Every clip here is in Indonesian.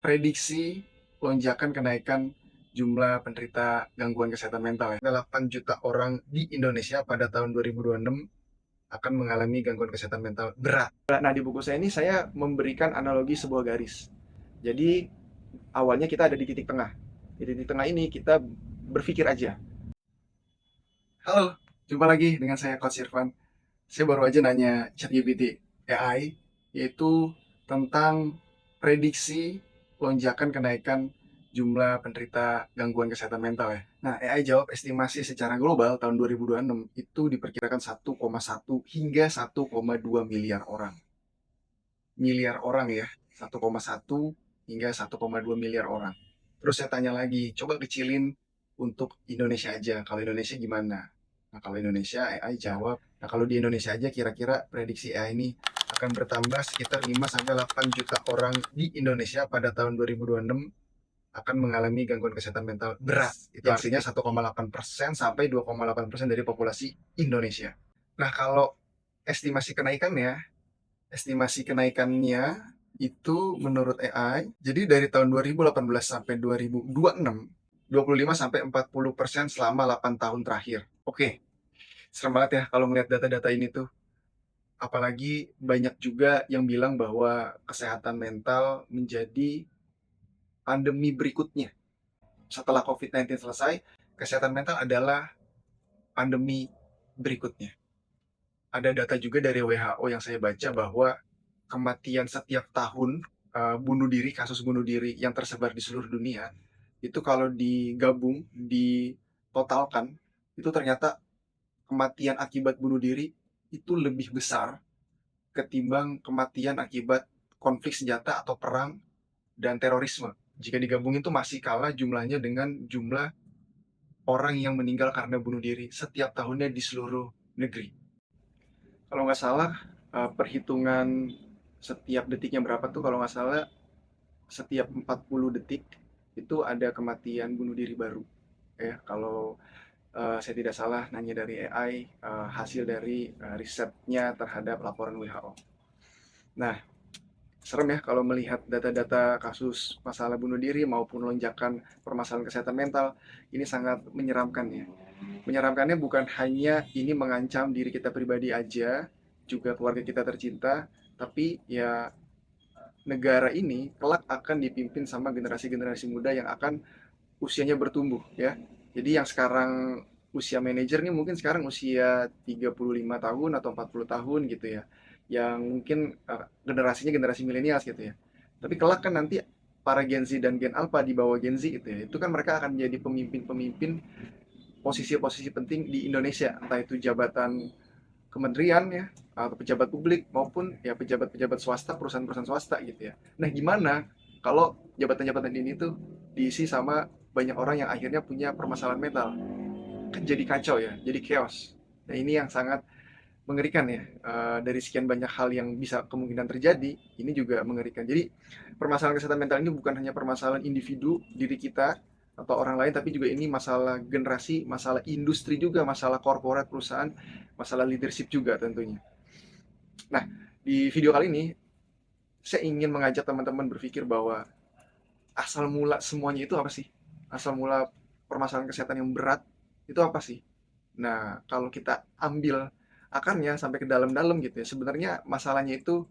prediksi lonjakan kenaikan jumlah penderita gangguan kesehatan mental ya. 8 juta orang di Indonesia pada tahun 2026 akan mengalami gangguan kesehatan mental berat. Nah, di buku saya ini saya memberikan analogi sebuah garis. Jadi, awalnya kita ada di titik tengah. Di titik tengah ini kita berpikir aja. Halo, jumpa lagi dengan saya Coach Irfan. Saya baru aja nanya ChatGPT AI, yaitu tentang prediksi lonjakan kenaikan jumlah penderita gangguan kesehatan mental ya. Nah, AI jawab estimasi secara global tahun 2026 itu diperkirakan 1,1 hingga 1,2 miliar orang. Miliar orang ya, 1,1 hingga 1,2 miliar orang. Terus saya tanya lagi, coba kecilin untuk Indonesia aja. Kalau Indonesia gimana? Nah, kalau Indonesia AI jawab, nah kalau di Indonesia aja kira-kira prediksi AI ini akan bertambah sekitar 5 sampai 8 juta orang di Indonesia pada tahun 2026 akan mengalami gangguan kesehatan mental berat. Itu artinya 1,8% sampai 2,8% dari populasi Indonesia. Nah, kalau estimasi kenaikannya itu menurut AI, jadi dari tahun 2018 sampai 2026, 25 sampai 40% selama 8 tahun terakhir. Oke, serem banget ya kalau melihat data-data ini tuh. Apalagi banyak juga yang bilang bahwa kesehatan mental menjadi pandemi berikutnya. Setelah COVID-19 selesai, kesehatan mental adalah pandemi berikutnya. Ada data juga dari WHO yang saya baca bahwa kematian setiap tahun bunuh diri, kasus bunuh diri yang tersebar di seluruh dunia, itu kalau digabung, ditotalkan, itu ternyata kematian akibat bunuh diri itu lebih besar ketimbang kematian akibat konflik senjata atau perang dan terorisme. Jika digabungin itu masih kalah jumlahnya dengan jumlah orang yang meninggal karena bunuh diri setiap tahunnya di seluruh negeri. Kalau nggak salah, perhitungan setiap detiknya berapa tuh, kalau nggak salah setiap 40 detik itu ada kematian bunuh diri baru. Ya, kalau saya tidak salah nanya dari AI, hasil dari risetnya terhadap laporan WHO. Nah, serem ya kalau melihat data-data kasus masalah bunuh diri maupun lonjakan permasalahan kesehatan mental. Ini sangat menyeramkan ya. Menyeramkannya bukan hanya ini mengancam diri kita pribadi aja, juga keluarga kita tercinta, tapi ya negara ini kelak akan dipimpin sama generasi-generasi muda yang akan usianya bertumbuh ya. Jadi yang sekarang usia manajer nih mungkin sekarang usia 35 tahun atau 40 tahun gitu ya. Yang mungkin generasinya generasi milenial gitu ya. Tapi kelak kan nanti para Gen Z dan Gen Alpha di bawah Gen Z gitu ya. Itu kan mereka akan menjadi pemimpin-pemimpin posisi-posisi penting di Indonesia, entah itu jabatan kementerian ya, atau pejabat publik maupun ya pejabat-pejabat swasta, perusahaan-perusahaan swasta gitu ya. Nah, gimana kalau jabatan-jabatan ini tuh diisi sama banyak orang yang akhirnya punya permasalahan mental? Kan jadi kacau ya, jadi chaos. Nah, ini yang sangat mengerikan ya. Dari sekian banyak hal yang bisa kemungkinan terjadi, ini juga mengerikan. Jadi, permasalahan kesehatan mental ini bukan hanya permasalahan individu, diri kita, atau orang lain, tapi juga ini masalah generasi, masalah industri juga, masalah korporat perusahaan, masalah leadership juga tentunya. Nah, di video kali ini, saya ingin mengajak teman-teman berpikir bahwa asal mula semuanya itu apa sih? Asal mula permasalahan kesehatan yang berat itu apa sih? Nah, kalau kita ambil akarnya sampai ke dalam-dalam gitu ya, sebenarnya masalahnya itu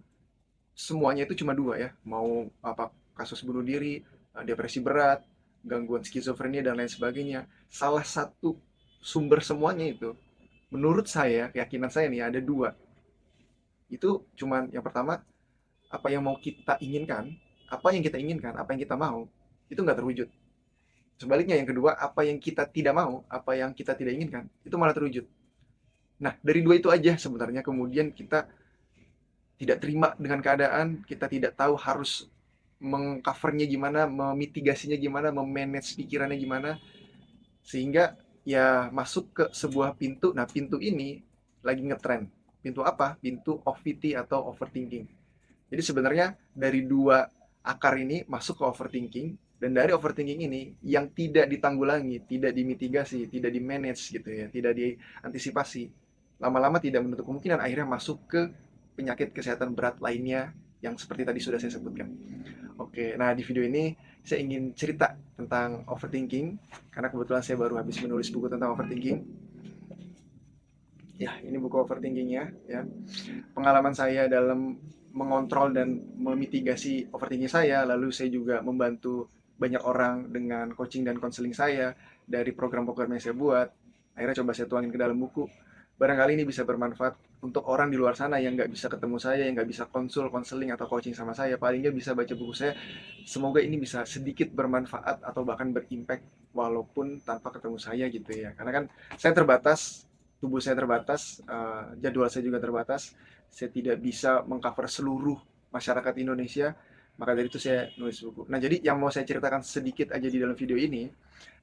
semuanya itu cuma dua ya, mau apa kasus bunuh diri, depresi berat, gangguan skizofrenia dan lain sebagainya. Salah satu sumber semuanya itu, menurut saya, keyakinan saya nih ada dua. Itu cuman yang pertama, apa yang mau kita inginkan, apa yang kita mau, itu nggak terwujud. Sebaliknya yang kedua, apa yang kita tidak mau, apa yang kita tidak inginkan, itu malah terwujud. Nah, dari dua itu aja sebenarnya kemudian kita tidak terima dengan keadaan, kita tidak tahu harus mengcovernya gimana, memitigasinya gimana, memanage pikirannya gimana, sehingga ya masuk ke sebuah pintu. Nah, pintu ini lagi ngetrend. Pintu apa? Pintu OVT atau overthinking. Jadi sebenarnya dari dua akar ini masuk ke overthinking, dan dari overthinking ini yang tidak ditanggulangi, tidak dimitigasi, tidak di-manage gitu ya, tidak diantisipasi, lama-lama tidak menutup kemungkinan akhirnya masuk ke penyakit kesehatan berat lainnya yang seperti tadi sudah saya sebutkan. Oke, nah di video ini saya ingin cerita tentang overthinking karena kebetulan saya baru habis menulis buku tentang overthinking. Ya, ini buku overthinkingnya ya. Pengalaman saya dalam mengontrol dan memitigasi overthinking saya, lalu saya juga membantu banyak orang dengan coaching dan konseling saya dari program-program yang saya buat. Akhirnya coba saya tuangin ke dalam buku. Barangkali ini bisa bermanfaat untuk orang di luar sana yang nggak bisa ketemu saya, yang nggak bisa konseling atau coaching sama saya. Paling nggak bisa baca buku saya. Semoga ini bisa sedikit bermanfaat atau bahkan berimpact walaupun tanpa ketemu saya gitu ya. Karena kan saya terbatas, tubuh saya terbatas, jadwal saya juga terbatas. Saya tidak bisa mengcover seluruh masyarakat Indonesia, maka dari itu saya nulis buku. Nah, jadi yang mau saya ceritakan sedikit aja di dalam video ini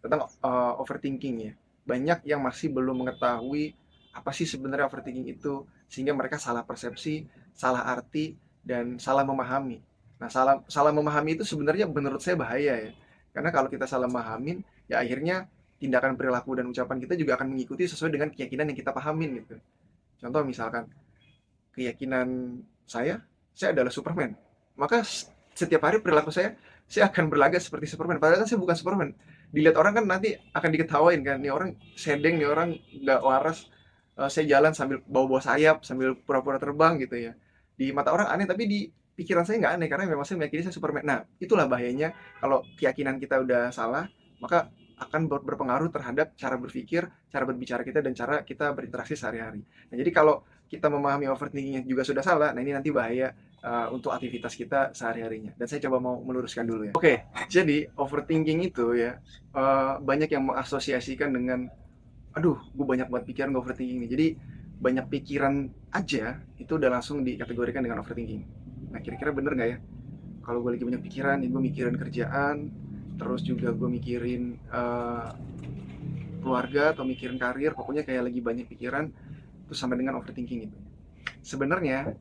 tentang overthinking ya. Banyak yang masih belum mengetahui apa sih sebenarnya overthinking itu, sehingga mereka salah persepsi, salah arti, dan salah memahami. Nah, salah salah memahami itu sebenarnya menurut saya bahaya ya. Karena kalau kita salah memahamin, ya akhirnya tindakan, perilaku, dan ucapan kita juga akan mengikuti sesuai dengan keyakinan yang kita pahamin gitu. Contoh misalkan, keyakinan saya adalah Superman. Maka setiap hari perilaku saya akan berlagak seperti Superman. Padahal kan saya bukan Superman. Dilihat orang kan nanti akan diketawain kan, nih orang sedeng, nih orang nggak waras. Saya jalan sambil bawa-bawa sayap, sambil pura-pura terbang gitu ya. Di mata orang aneh, tapi di pikiran saya nggak aneh, karena memang saya meyakini saya Superman. Nah, itulah bahayanya kalau keyakinan kita udah salah, maka akan berpengaruh terhadap cara berpikir, cara berbicara kita, dan cara kita berinteraksi sehari-hari. Nah, jadi kalau kita memahami overthinkingnya juga sudah salah, nah ini nanti bahaya untuk aktivitas kita sehari-harinya. Dan saya coba mau meluruskan dulu ya. Oke, jadi overthinking itu ya, banyak yang mengasosiasikan dengan, aduh, gue banyak banget pikiran, gue overthinking nih. Jadi banyak pikiran aja itu udah langsung dikategorikan dengan overthinking. Nah, kira-kira bener nggak ya? Kalau gue lagi banyak pikiran, ya gue mikirin kerjaan, terus juga gue mikirin keluarga atau mikirin karir, pokoknya kayak lagi banyak pikiran, terus sampai dengan overthinking itu. Sebenarnya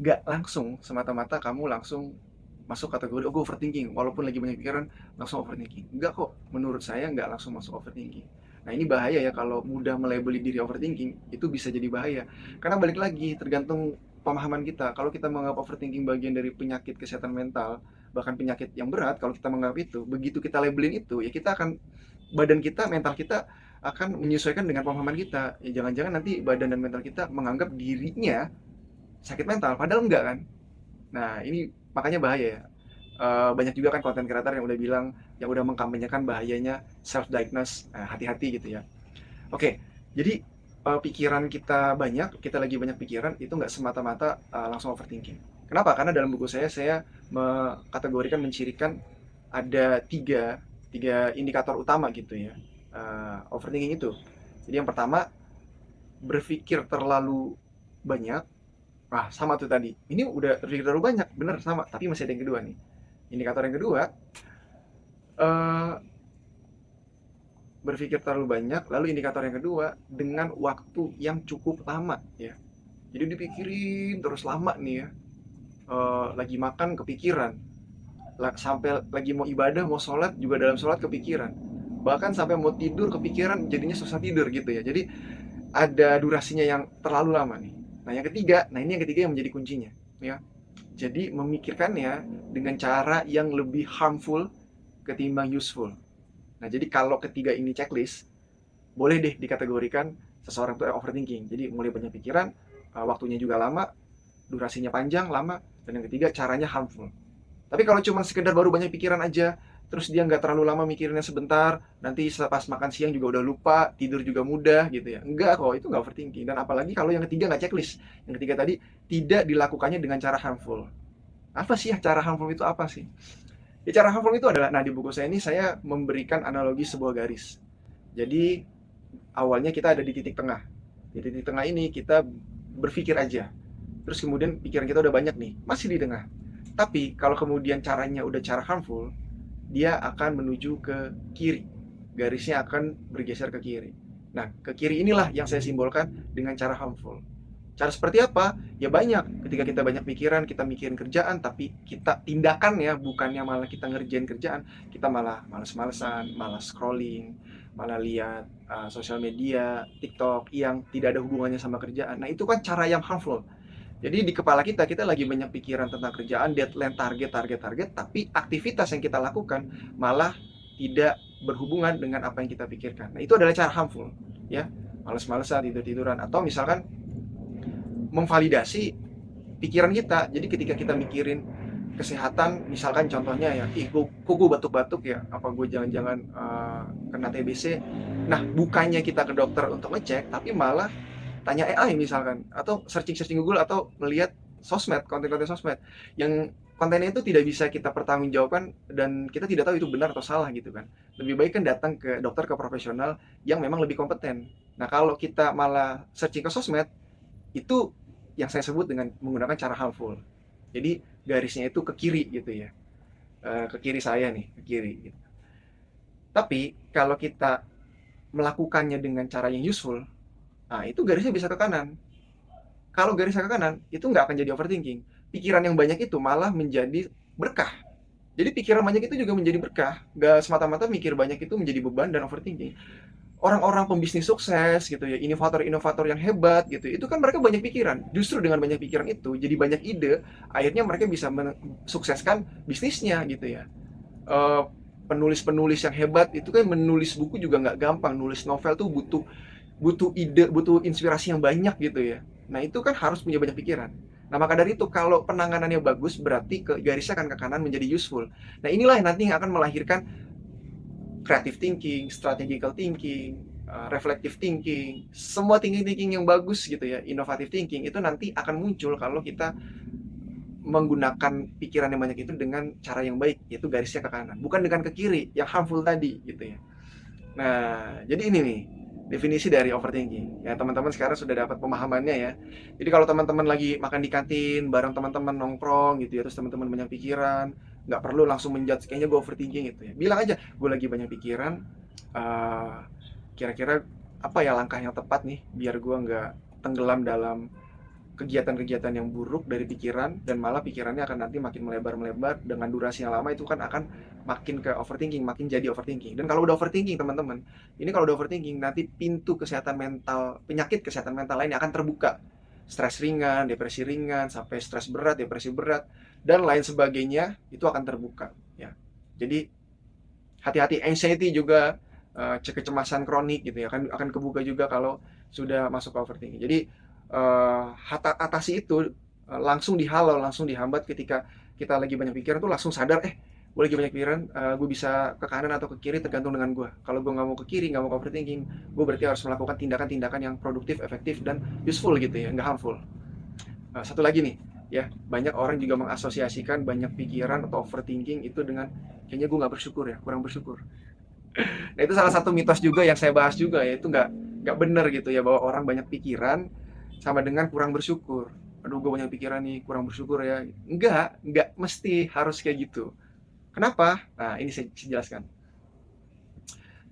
nggak langsung semata-mata kamu langsung masuk kategori, oh gue overthinking, walaupun lagi banyak pikiran langsung overthinking. Enggak kok, menurut saya nggak langsung masuk overthinking. Nah, ini bahaya ya, kalau mudah melabeli diri overthinking itu bisa jadi bahaya, karena balik lagi tergantung pemahaman kita. Kalau kita menganggap overthinking bagian dari penyakit kesehatan mental, bahkan penyakit yang berat, kalau kita menganggap itu, begitu kita labelin itu, ya kita akan, badan kita, mental kita akan menyesuaikan dengan pemahaman kita. Ya jangan-jangan nanti badan dan mental kita menganggap dirinya sakit mental, padahal enggak kan. Nah, ini makanya bahaya ya. Banyak juga kan konten kreator yang udah bilang, yang udah mengkampanyekan bahayanya self diagnose. Hati-hati gitu ya. Oke, jadi pikiran kita banyak, kita lagi banyak pikiran, itu nggak semata-mata langsung overthinking. Kenapa? Karena dalam buku saya mengkategorikan, mencirikan ada tiga indikator utama gitu ya, overthinking itu. Jadi yang pertama, berpikir terlalu banyak. Sama tuh tadi. Ini udah berpikir terlalu banyak, bener sama. Tapi masih ada yang kedua nih. Indikator yang kedua, eh, berpikir terlalu banyak. Lalu indikator yang kedua, dengan waktu yang cukup lama ya. Jadi dipikirin terus lama nih ya. Lagi makan kepikiran, sampai lagi mau ibadah, mau sholat juga dalam sholat kepikiran. Bahkan sampai mau tidur kepikiran, jadinya susah tidur gitu ya. Jadi ada durasinya yang terlalu lama nih. Nah, yang ketiga, ini yang ketiga yang menjadi kuncinya ya. Jadi memikirkannya dengan cara yang lebih harmful ketimbang useful. Nah, jadi kalau ketiga ini checklist, boleh deh dikategorikan seseorang itu overthinking. Jadi mulai banyak pikiran, waktunya juga lama, durasinya panjang, lama, dan yang ketiga caranya harmful. Tapi kalau cuma sekedar baru banyak pikiran aja, terus dia nggak terlalu lama mikirinnya, sebentar, nanti pas makan siang juga udah lupa, tidur juga mudah gitu ya. Enggak kok, itu nggak overthinking. Dan apalagi kalau yang ketiga nggak checklist. Yang ketiga tadi, tidak dilakukannya dengan cara harmful. Apa sih cara harmful itu, apa sih? Ya, cara harmful itu adalah, nah di buku saya ini saya memberikan analogi sebuah garis. Jadi awalnya kita ada di titik tengah. Di titik tengah ini kita berpikir aja. Terus kemudian pikiran kita udah banyak nih, masih di tengah. Tapi kalau kemudian caranya udah cara harmful, dia akan menuju ke kiri. Garisnya akan bergeser ke kiri. Nah, ke kiri inilah yang saya simbolkan dengan cara harmful. Cara seperti apa? Ya banyak. Ketika kita banyak pikiran, kita mikirin kerjaan, tapi kita tindakan ya, bukannya malah kita ngerjain kerjaan, kita malah males-malesan, malah scrolling, malah lihat sosial media, TikTok yang tidak ada hubungannya sama kerjaan. Nah, itu kan cara yang harmful. Jadi di kepala kita lagi banyak pikiran tentang kerjaan, deadline, target, tapi aktivitas yang kita lakukan malah tidak berhubungan dengan apa yang kita pikirkan. Nah, itu adalah cara harmful, ya. Males-malesan, tidur-tiduran, atau misalkan memvalidasi pikiran kita. Jadi ketika kita mikirin kesehatan, misalkan contohnya ya, kok gue batuk-batuk ya, apa gue jangan-jangan kena TBC. Nah, bukannya kita ke dokter untuk ngecek, tapi malah tanya AI misalkan, atau searching Google, atau melihat sosmed, konten-konten sosmed yang kontennya itu tidak bisa kita pertanggungjawabkan dan kita tidak tahu itu benar atau salah gitu kan. Lebih baik kan datang ke dokter, ke profesional yang memang lebih kompeten. Nah, kalau kita malah searching ke sosmed, itu yang saya sebut dengan menggunakan cara harmful. Jadi garisnya itu ke kiri gitu ya, ke kiri saya nih, ke kiri gitu. Tapi kalau kita melakukannya dengan cara yang useful, nah itu garisnya bisa ke kanan. Kalau garisnya ke kanan, itu nggak akan jadi overthinking. Pikiran yang banyak itu malah menjadi berkah. Jadi pikiran banyak itu juga menjadi berkah. Nggak semata-mata mikir banyak itu menjadi beban dan overthinking. Orang-orang pembisnis sukses gitu ya, inovator-inovator yang hebat gitu, itu kan mereka banyak pikiran. Justru dengan banyak pikiran itu, jadi banyak ide, akhirnya mereka bisa mensukseskan bisnisnya gitu ya. Eh, Penulis-penulis yang hebat itu kan menulis buku juga nggak gampang. Nulis novel tuh butuh butuh ide, butuh inspirasi yang banyak gitu ya. Nah, itu kan harus punya banyak pikiran. Nah, maka dari itu kalau penanganannya bagus, berarti garisnya akan ke kanan, menjadi useful. Nah, inilah yang nanti akan melahirkan creative thinking, strategical thinking, reflective thinking, semua thinking yang bagus gitu ya, innovative thinking, itu nanti akan muncul kalau kita menggunakan pikiran yang banyak itu dengan cara yang baik, yaitu garisnya ke kanan, bukan dengan ke kiri yang harmful tadi gitu ya. Nah, jadi ini nih definisi dari overthinking. Ya, teman-teman sekarang sudah dapat pemahamannya ya. Jadi kalau teman-teman lagi makan di kantin bareng teman-teman nongkrong gitu ya, terus teman-teman banyak pikiran, nggak perlu langsung menjudge kayaknya gue overthinking gitu ya. Bilang aja, gue lagi banyak pikiran, eh, kira-kira apa ya langkah yang tepat nih biar gue nggak tenggelam dalam kegiatan-kegiatan yang buruk dari pikiran, dan malah pikirannya akan nanti makin melebar-melebar dengan durasi yang lama, itu kan akan makin ke overthinking, makin jadi overthinking. Dan kalau udah overthinking teman-teman, ini kalau udah overthinking nanti pintu kesehatan mental, penyakit kesehatan mental lainnya akan terbuka. Stres ringan, depresi ringan, sampai stres berat, depresi berat, dan lain sebagainya itu akan terbuka ya. Jadi hati-hati, anxiety juga, kecemasan kronik gitu ya, akan kebuka juga kalau sudah masuk ke overthinking. Jadi atasi itu langsung dihalau, langsung dihambat ketika kita lagi banyak pikiran tuh, langsung sadar, gue lagi banyak pikiran, gue bisa ke kanan atau ke kiri tergantung dengan gue. Kalau gue nggak mau ke kiri, nggak mau ke overthinking, gue berarti harus melakukan tindakan-tindakan yang produktif, efektif, dan useful gitu ya, nggak harmful. Satu lagi nih, ya, banyak orang juga mengasosiasikan banyak pikiran atau overthinking itu dengan kayaknya gue nggak bersyukur ya, kurang bersyukur. Nah, itu salah satu mitos juga yang saya bahas juga ya, itu nggak benar gitu ya, bahwa orang banyak pikiran sama dengan kurang bersyukur. Aduh, gue banyak pikiran nih, kurang bersyukur ya. Nggak mesti harus kayak gitu. Kenapa? Nah, ini saya jelaskan.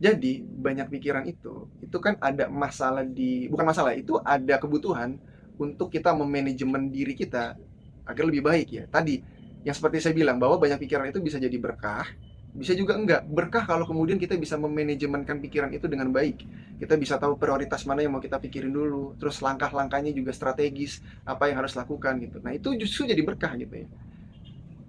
Jadi banyak pikiran itu kan ada masalah bukan masalah, itu ada kebutuhan untuk kita memanajemen diri kita agar lebih baik ya. Tadi yang seperti saya bilang, bahwa banyak pikiran itu bisa jadi berkah, bisa juga enggak. Berkah kalau kemudian kita bisa memanajemenkan pikiran itu dengan baik. Kita bisa tahu prioritas mana yang mau kita pikirin dulu, terus langkah-langkahnya juga strategis, apa yang harus lakukan gitu. Nah, itu justru jadi berkah gitu ya.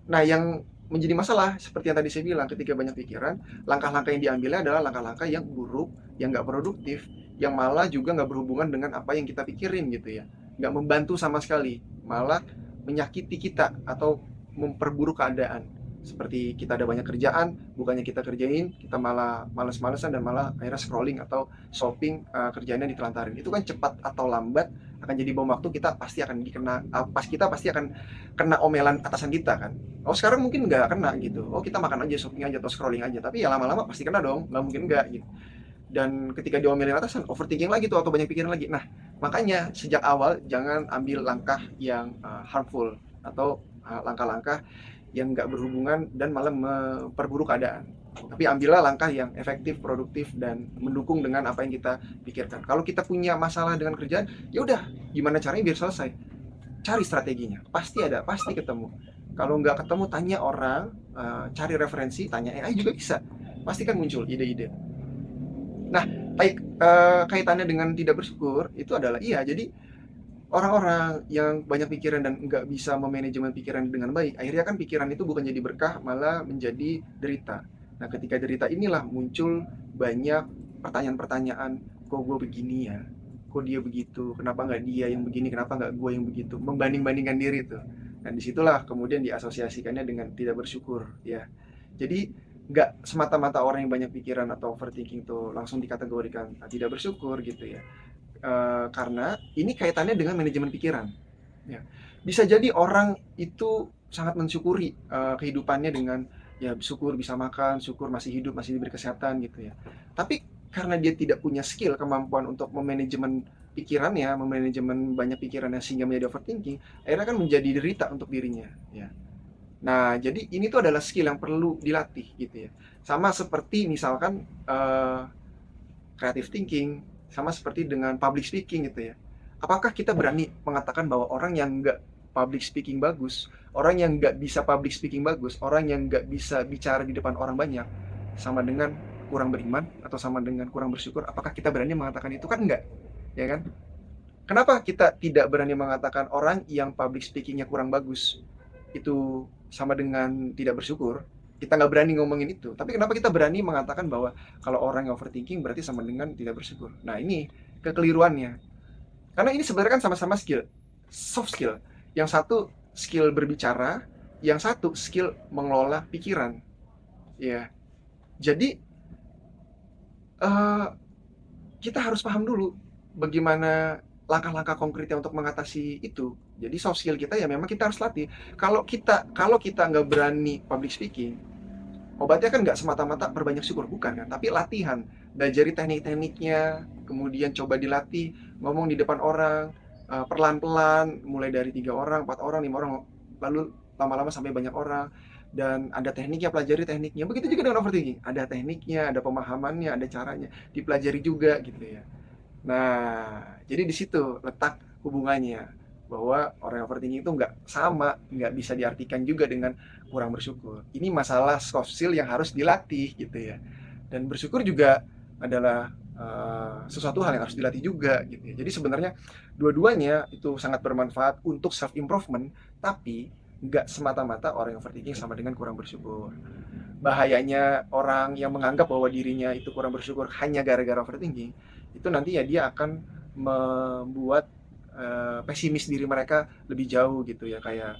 Nah, yang menjadi masalah seperti yang tadi saya bilang, ketika banyak pikiran, langkah-langkah yang diambilnya adalah langkah-langkah yang buruk, yang nggak produktif, yang malah juga nggak berhubungan dengan apa yang kita pikirin gitu ya. Nggak membantu sama sekali, malah menyakiti kita atau memperburuk keadaan. Seperti kita ada banyak kerjaan, bukannya kita kerjain, kita malah males-malesan dan malah akhirnya scrolling atau shopping, kerjaannya ditelantarin. Itu kan cepat atau lambat akan jadi bom waktu, kita pasti akan kita pasti akan kena omelan atasan kita kan. Oh, sekarang mungkin nggak kena gitu. Oh, kita makan aja, shopping aja, atau scrolling aja. Tapi ya lama-lama pasti kena dong. Nggak mungkin nggak gitu. Dan ketika diomelin atasan, overthinking lagi tuh, atau banyak pikiran lagi. Nah, makanya sejak awal jangan ambil langkah yang harmful, atau langkah-langkah yang nggak berhubungan dan malah memperburuk keadaan. Tapi ambillah langkah yang efektif, produktif, dan mendukung dengan apa yang kita pikirkan. Kalau kita punya masalah dengan kerjaan, ya udah, gimana caranya biar selesai? Cari strateginya, pasti ada, pasti ketemu. Kalau nggak ketemu, tanya orang, cari referensi, tanya AI juga bisa. Pasti kan muncul ide-ide. Nah, kaitannya dengan tidak bersyukur itu adalah, iya, jadi Orang-orang yang banyak pikiran dan nggak bisa memanajemen pikiran dengan baik, akhirnya kan pikiran itu bukan jadi berkah, malah menjadi derita. Nah, ketika derita inilah muncul banyak pertanyaan-pertanyaan, kok gue begini ya? Kok dia begitu? Kenapa nggak dia yang begini? Kenapa nggak gue yang begitu? Membanding-bandingkan diri tuh. Dan disitulah kemudian diasosiasikannya dengan tidak bersyukur, ya. Jadi nggak semata-mata orang yang banyak pikiran atau overthinking tuh langsung dikategorikan tidak bersyukur gitu ya. Karena ini kaitannya dengan manajemen pikiran. Ya. Bisa jadi orang itu sangat mensyukuri kehidupannya dengan ya syukur bisa makan, syukur masih hidup, masih diberi kesehatan gitu ya. Tapi karena dia tidak punya skill, kemampuan untuk memanajemen pikirannya, memanajemen banyak pikirannya sehingga menjadi overthinking, akhirnya kan menjadi derita untuk dirinya. Ya. Nah, jadi ini tuh adalah skill yang perlu dilatih gitu ya. Sama seperti misalkan creative thinking, sama seperti dengan public speaking gitu ya. Apakah kita berani mengatakan bahwa orang yang nggak public speaking bagus, orang yang nggak bisa public speaking bagus, orang yang nggak bisa bicara di depan orang banyak, sama dengan kurang beriman atau sama dengan kurang bersyukur? Apakah kita berani mengatakan itu? Kan enggak, ya kan? Kenapa kita tidak berani mengatakan orang yang public speakingnya kurang bagus itu sama dengan tidak bersyukur? Kita nggak berani ngomongin itu. Tapi kenapa kita berani mengatakan bahwa kalau orang yang overthinking berarti sama dengan tidak bersyukur? Nah, ini kekeliruannya. Karena ini sebenarnya kan sama-sama skill, soft skill. Yang satu skill berbicara, yang satu skill mengelola pikiran. Ya, jadi eh, kita harus paham dulu bagaimana langkah-langkah konkretnya untuk mengatasi itu. Jadi soft skill kita ya memang kita harus latih. Kalau kita nggak berani public speaking, obatnya kan nggak semata-mata perbanyak syukur, bukan kan? Tapi latihan, belajar teknik-tekniknya, kemudian coba dilatih ngomong di depan orang perlahan-pelan, mulai dari 3 orang, 4 orang, 5 orang, lalu lama-lama sampai banyak orang. Dan ada tekniknya, pelajari tekniknya. Begitu juga dengan overthinking, ada tekniknya, ada pemahamannya, ada caranya, dipelajari juga gitu ya. Nah, jadi di situ letak hubungannya bahwa orang yang overthinking itu nggak sama, nggak bisa diartikan juga dengan kurang bersyukur. Ini masalah soft skill yang harus dilatih gitu ya. Dan bersyukur juga adalah sesuatu hal yang harus dilatih juga gitu ya. Jadi sebenarnya dua-duanya itu sangat bermanfaat untuk self improvement, tapi nggak semata-mata orang yang overthinking sama dengan kurang bersyukur. Bahayanya orang yang menganggap bahwa dirinya itu kurang bersyukur hanya gara-gara overthinking, itu nanti ya dia akan membuat pesimis diri mereka lebih jauh gitu ya, kayak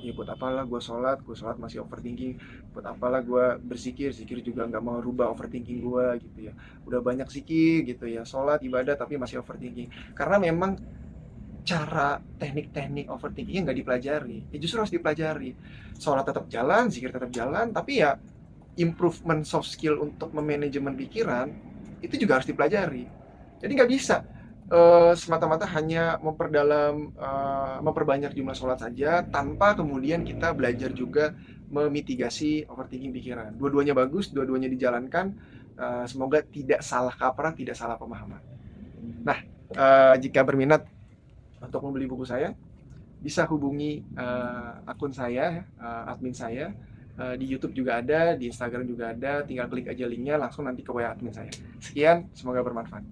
ya buat apalah gue sholat masih overthinking, buat apalah gue berzikir, zikir juga nggak mau rubah overthinking gue gitu ya, udah banyak zikir gitu ya, sholat ibadah tapi masih overthinking, karena memang cara teknik-teknik overthinkingnya nggak dipelajari. Ya justru harus dipelajari. Sholat tetap jalan, zikir tetap jalan, tapi ya improvement soft skill untuk memanajemen pikiran itu juga harus dipelajari. Jadi nggak bisa semata-mata hanya memperbanyak jumlah sholat saja tanpa kemudian kita belajar juga memitigasi overthinking pikiran. Dua-duanya bagus, dua-duanya dijalankan. Semoga tidak salah kaprah, tidak salah pemahaman. Nah, jika berminat untuk membeli buku saya, bisa hubungi akun saya, admin saya. Di YouTube juga ada, di Instagram juga ada. Tinggal klik aja linknya, langsung nanti ke WA admin saya. Sekian, semoga bermanfaat.